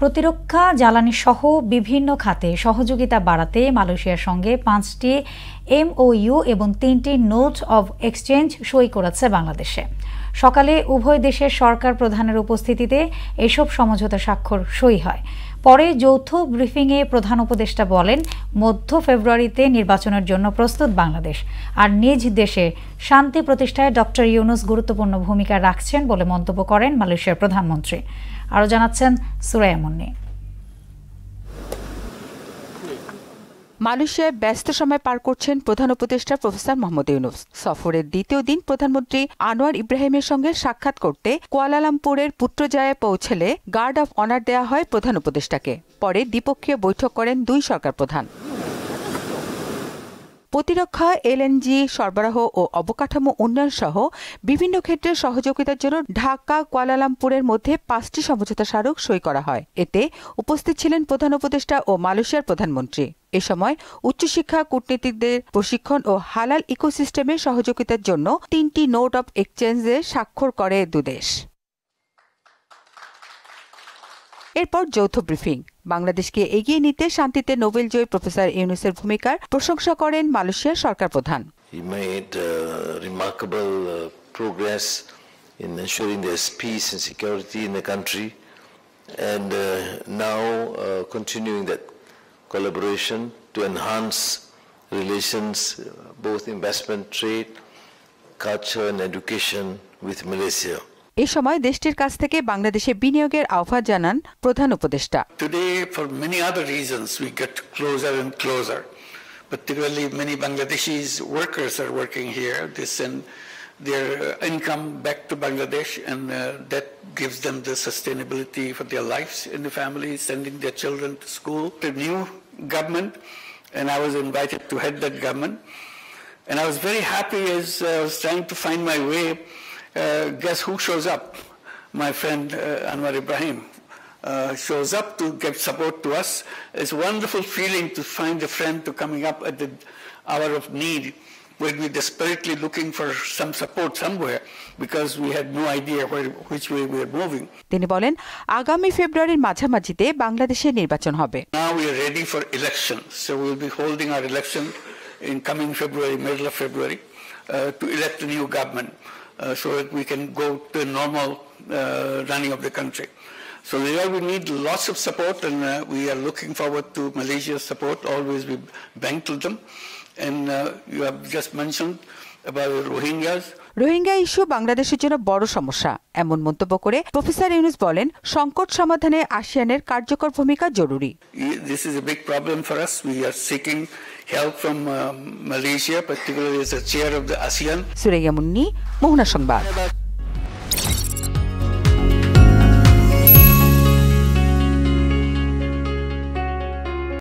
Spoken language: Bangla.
প্রতিরক্ষা জ্বালানি সহ বিভিন্ন খাতে সহযোগিতা বাড়াতে মালয়েশিয়ার সঙ্গে 5টি MOU এবং 3টি নোট অব এক্সচেঞ্জ সই করেছে বাংলাদেশে। সকালে উভয় দেশের সরকার প্রধানের উপস্থিতিতে এসব সমঝোতা স্বাক্ষর সই হয়। পরে যৌথ ব্রিফিংয়ে প্রধান উপদেষ্টা বলেন, মধ্য ফেব্রুয়ারিতে নির্বাচনের জন্য প্রস্তুত বাংলাদেশ, আর নিজ দেশে শান্তি প্রতিষ্ঠায় ডক্টর ইউনূস গুরুত্বপূর্ণ ভূমিকা রাখছেন বলে মন্তব্য করেন মালয়েশিয়ার প্রধানমন্ত্রী। আরও জানাচ্ছেন সুরাইয়া মুন্নী। মালয়েশিয়ায় ব্যস্ত সময় পার করছেন প্রধান উপদেষ্টা প্রফেসর মোহাম্মদ ইউনূস। সফরের দ্বিতীয় দিন প্রধানমন্ত্রী আনোয়ার ইব্রাহিমের সঙ্গে সাক্ষাৎ করতে কুয়ালালামপুরের পুত্রজায়ায় পৌঁছলে গার্ড অব অনার দেওয়া হয় প্রধান উপদেষ্টাকে। পরে দ্বিপক্ষীয় বৈঠক করেন দুই সরকার প্রধান। প্রতিরক্ষা, LNG সরবরাহ ও অবকাঠামো উন্নয়ন সহ বিভিন্ন ক্ষেত্রে সহযোগিতার জন্য ঢাকা কুয়ালালামপুরের মধ্যে 5টি সমঝোতা স্মারক সই করা হয়। এতে উপস্থিত ছিলেন প্রধান উপদেষ্টা ও মালয়েশিয়ার প্রধানমন্ত্রী। এ সময় উচ্চশিক্ষা, কূটনীতিকদের প্রশিক্ষণ ও হালাল ইকোসিস্টেমের সহযোগিতার জন্য 3টি নোট অব এক্সচেঞ্জে স্বাক্ষর করে দুদেশ। এরপর যৌথ ব্রিফিং। বাংলাদেশকে এগিয়ে নিতে শান্তিতে নোবেলজয়ী প্রফেসর ইউনূসের ভূমিকার প্রশংসা করেন মালয়েশিয়ার সরকার প্রধান। He made remarkable progress in ensuring there's peace and security in the country, and now continuing that collaboration to enhance relations, both investment, trade, culture and education with Malaysia. এ সময় দেশটির কাছ থেকে বাংলাদেশে বিনিয়োগের আহ্বান জানান প্রধান উপদেষ্টা। Today, for many other reasons, we get closer and closer. Particularly, many Bangladeshis workers are working here. They send their income back to Bangladesh, and that gives them the sustainability for their lives in the family, sending their children to school. The new government, and I was invited to head that government, and I was very happy as I was trying to find my way. Guess who shows up? My friend Anwar Ibrahim shows up to give support to us. It's a wonderful feeling to find a friend to coming up at the hour of need when we're desperately looking for some support somewhere because we had no idea which way we were moving. তিনি বলেন, আগামী ফেব্রুয়ারির মাঝামাঝিতে বাংলাদেশে নির্বাচন হবে। Now we are ready for elections, so we'll be holding our election in coming February, middle of February, to elect a new government. So that we can go to normal running of the country. So there we need lots of support, and we are looking forward to Malaysia's support. Always we bank to them. And you have just mentioned about the Rohingyas. Rohingya issue বাংলাদেশের জন্য বড় সমস্যা এমন মন্তব্য করে প্রফেসর ইউনূস বলেন, সংকট সমাধানে আসিয়ানের কার্যকর ভূমিকা জরুরি। This is a big problem for us. We are seeking help from Malaysia, particularly as a chair of the ASEAN. Suraiya Munni, মোহনা সংবাদ।